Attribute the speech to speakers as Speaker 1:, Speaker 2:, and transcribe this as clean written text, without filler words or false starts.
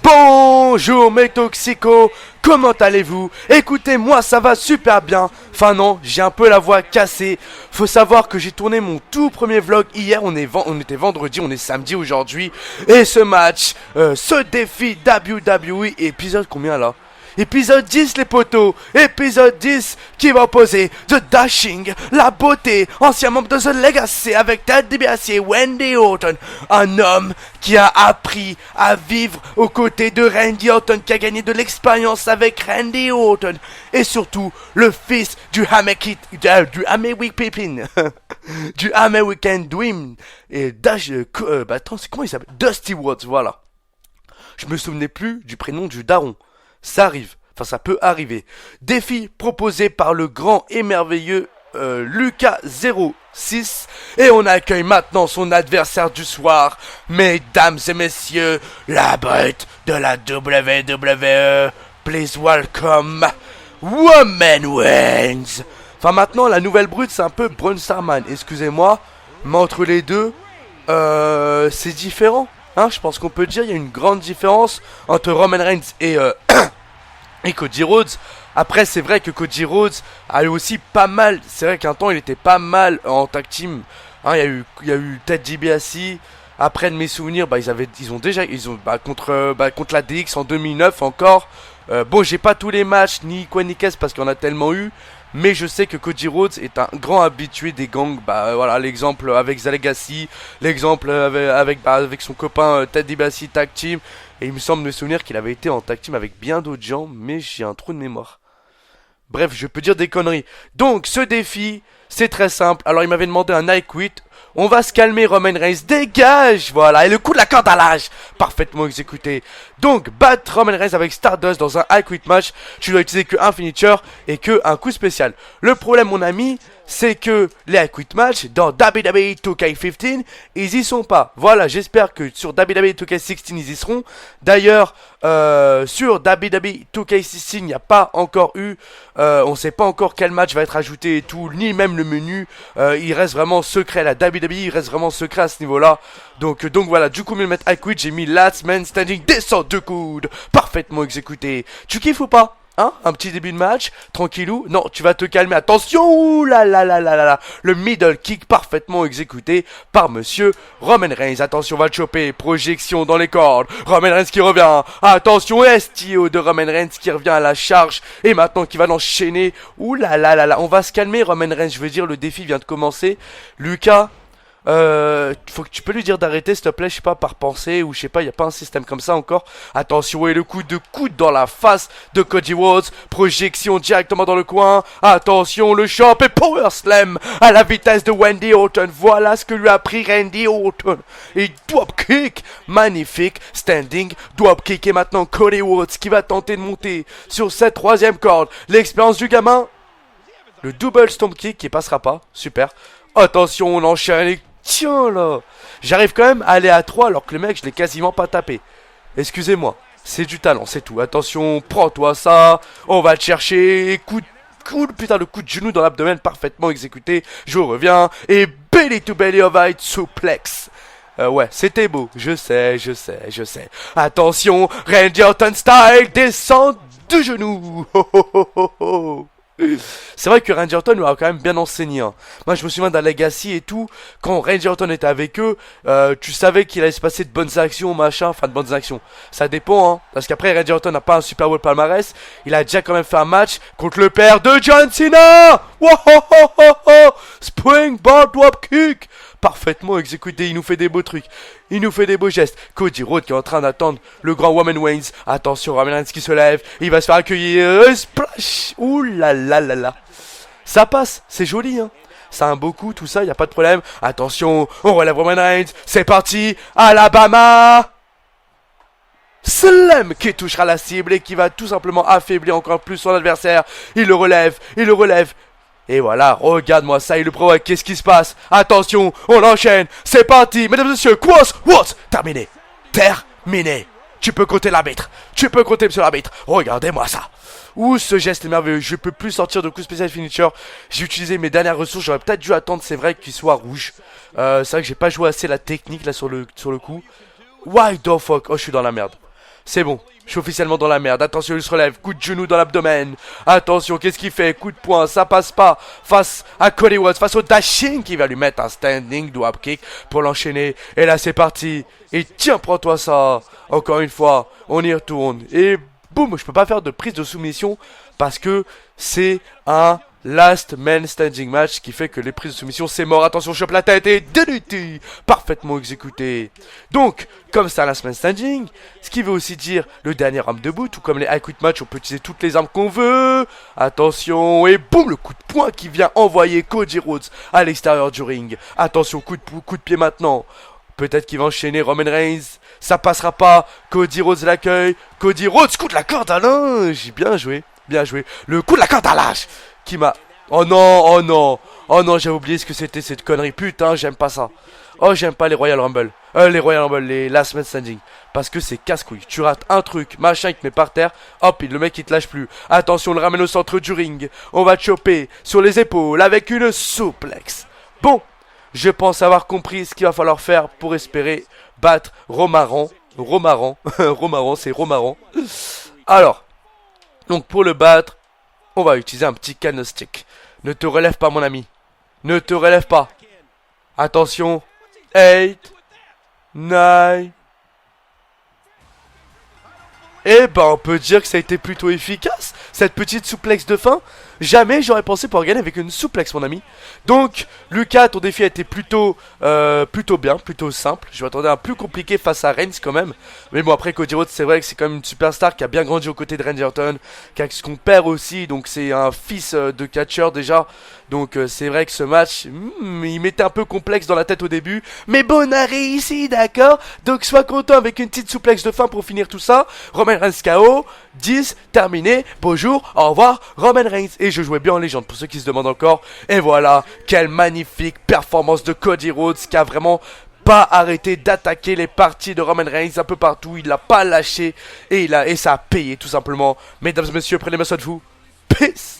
Speaker 1: Bonjour mes toxicos, comment allez-vous? Écoutez, moi ça va super bien. Enfin non, j'ai un peu la voix cassée. Faut savoir que j'ai tourné mon tout premier vlog hier, on était vendredi, on est samedi aujourd'hui. Et ce match, ce défi WWE, épisode combien là? Épisode 10 les potos, épisode 10 qui va opposer The Dashing, la beauté, ancien membre de The Legacy avec Ted DiBiase et Wendy Orton. Un homme qui a appris à vivre aux côtés de Randy Orton, qui a gagné de l'expérience avec Randy Orton. Et surtout, le fils du American du American Dream. Et attends, c'est comment il s'appelle? Dusty Rhodes, voilà. Je me souvenais plus du prénom du daron. Ça arrive, enfin ça peut arriver. Défi proposé par le grand et merveilleux Lucas06. Et on accueille maintenant son adversaire du soir. Mesdames et messieurs, la brute de la WWE. Please welcome Roman Reigns. Enfin maintenant la nouvelle brute c'est un peu Braun Strowman, excusez-moi. Mais entre les deux, c'est différent. Hein, je pense qu'on peut dire il y a une grande différence entre Roman Reigns et Cody Rhodes. Après c'est vrai que Cody Rhodes a eu aussi pas mal. C'est vrai qu'un temps il était pas mal en tag team. Hein, il y a eu Ted DiBiase. Après de mes souvenirs, ils ont contre la DX en 2009 encore. Bon, j'ai pas tous les matchs ni quoi ni qu'est-ce parce qu'il y en a tellement eu. Mais je sais que Cody Rhodes est un grand habitué des gangs. Voilà, l'exemple avec The Legacy, l'exemple avec son copain Ted DiBiase tag team. Et il me semble me souvenir qu'il avait été en tag team avec bien d'autres gens, mais j'ai un trou de mémoire. Bref, je peux dire des conneries. Donc, ce défi, c'est très simple. Alors, il m'avait demandé un I quit. On va se calmer, Roman Reigns, dégage. Voilà, et le coup de la corde à l'âge, parfaitement exécuté. Donc, battre Roman Reigns avec Stardust dans un I quit match, tu dois utiliser que un finisher et que un coup spécial. Le problème, mon ami, c'est que les I quit match dans WWE 2K15, ils y sont pas. Voilà, j'espère que sur WWE 2K16 ils y seront. D'ailleurs, sur WWE 2K16 il n'y a pas encore eu, on sait pas encore quel match va être ajouté et tout, ni même le menu. Il reste vraiment secret, la WWE il reste vraiment secret à ce niveau-là. Donc voilà, du coup, mettre I quit, j'ai mis Last Man Standing, descend de coude, parfaitement exécuté. Tu kiffes ou pas? Hein, un petit début de match, tranquillou. Non, tu vas te calmer. Attention, ouh là là là là là. Le middle kick parfaitement exécuté par Monsieur Roman Reigns. Attention, on va le choper. Projection dans les cordes. Roman Reigns qui revient. Attention, STO de Roman Reigns qui revient à la charge et maintenant qui va l'enchaîner. Ouh là là là là. On va se calmer, Roman Reigns. Je veux dire, le défi vient de commencer. Lucas. Faut que tu peux lui dire d'arrêter s'il te plaît, je sais pas, par pensée ou je sais pas, y a pas un système comme ça encore. Attention, et le coup de coude dans la face de Cody Rhodes, projection directement dans le coin. Attention, le champ et power slam à la vitesse de Wendy Orton. Voilà ce que lui a pris Randy Orton. Et drop kick, magnifique, standing drop kick. Et maintenant Cody Rhodes qui va tenter de monter sur cette troisième corde. L'expérience du gamin, le double stomp kick qui passera pas, super. Attention, on enchaîne. Tiens là, j'arrive quand même à aller à 3 alors que le mec je l'ai quasiment pas tapé. Excusez-moi, c'est du talent, c'est tout. Attention, prends-toi ça. On va le chercher. Putain, le coup de genou dans l'abdomen parfaitement exécuté. Je reviens. Et belly to belly of height suplex. Ouais, c'était beau. Je sais. Attention, Randy Orton style descend de genou. C'est vrai que Randy Orton lui a quand même bien enseigné. Hein. Moi je me souviens d'un Legacy et tout. Quand Randy Orton était avec eux, tu savais qu'il allait se passer de bonnes actions, machin. Enfin de bonnes actions. Ça dépend, hein. Parce qu'après Randy Orton n'a pas un Super Bowl palmarès. Il a déjà quand même fait un match contre le père de John Cena. Springboard drop kick. Parfaitement exécuté, il nous fait des beaux trucs. Il nous fait des beaux gestes. Cody Rhodes qui est en train d'attendre le grand Roman Reigns. Attention, Roman Reigns qui se lève. Il va se faire accueillir. Splash. Ouh là là là là. Ça passe, c'est joli, hein. Ça a un beau coup, tout ça, y a pas de problème. Attention, on relève Roman Reigns. C'est parti. Alabama. Slam qui touchera la cible et qui va tout simplement affaiblir encore plus son adversaire. Il le relève. Et voilà, regarde-moi ça, il le provoque, qu'est-ce qui se passe? Attention, on enchaîne, c'est parti, mesdames et messieurs, what? Terminé. Tu peux compter l'arbitre, monsieur l'arbitre, regardez-moi ça. Ouh, ce geste est merveilleux, je peux plus sortir de coup spécial finisher. J'ai utilisé mes dernières ressources, j'aurais peut-être dû attendre, c'est vrai, qu'il soit rouge. C'est vrai que j'ai pas joué assez la technique là sur le coup. Why the fuck? Oh, je suis dans la merde. C'est bon, je suis officiellement dans la merde. Attention, il se relève, coup de genou dans l'abdomen. Attention, qu'est-ce qu'il fait? Coup de poing, ça passe pas. Face à Cody Rhodes, face au dashing qui va lui mettre un standing dropkick pour l'enchaîner. Et là, c'est parti. Et tiens, prends-toi ça. Encore une fois, on y retourne. Et boum, je peux pas faire de prise de soumission parce que c'est un last man standing match qui fait que les prises de soumission c'est mort. Attention, chope la tête et déluté, parfaitement exécuté. Donc, comme c'est un last man standing, ce qui veut aussi dire le dernier arme debout, tout comme les I Quit match, on peut utiliser toutes les armes qu'on veut. Attention, et boum, le coup de poing qui vient envoyer Cody Rhodes à l'extérieur du ring. Attention, coup de pied maintenant. Peut-être qu'il va enchaîner Roman Reigns. Ça passera pas. Cody Rhodes l'accueille. Cody Rhodes, coup de la corde à linge. Bien joué. Bien joué. Le coup de la corde à linge qui m'a... Oh non, oh non. Oh non, j'ai oublié ce que c'était cette connerie. Putain, j'aime pas ça. Oh, j'aime pas les Royal Rumble. Les Last Man Standing. Parce que c'est casse-couille. Tu rates un truc, machin, il te met par terre. Hop, le mec il te lâche plus. Attention, on le ramène au centre du ring. On va choper sur les épaules avec une suplex. Bon. Je pense avoir compris ce qu'il va falloir faire pour espérer battre Romaran. Romaran, c'est Romaran. Alors, donc pour le battre, on va utiliser un petit candlestick. Ne te relève pas, mon ami. Ne te relève pas. Attention. 8, 9. Eh ben, on peut dire que ça a été plutôt efficace, cette petite souplex de fin. Jamais j'aurais pensé pouvoir gagner avec une souplex, mon ami. Donc, Lucas, ton défi a été plutôt bien, plutôt simple. Je m'attendais à un plus compliqué face à Reigns quand même. Mais bon, après, Cody Rhodes, c'est vrai que c'est quand même une superstar qui a bien grandi aux côtés de Randy Orton, qui a son père aussi, donc c'est un fils de catcheur déjà. Donc, c'est vrai que ce match, il m'était un peu complexe dans la tête au début. Mais bon, on a réussi, d'accord? Donc, sois content avec une petite souplex de fin pour finir tout ça. Roman Reigns KO, 10, terminé, bonjour, au revoir, Roman Reigns. Et je jouais bien en légende, pour ceux qui se demandent encore. Et voilà, quelle magnifique performance de Cody Rhodes, qui a vraiment pas arrêté d'attaquer les parties de Roman Reigns un peu partout. Il l'a pas lâché, et ça a payé tout simplement. Mesdames et messieurs, prenez bien soin de vous. Peace.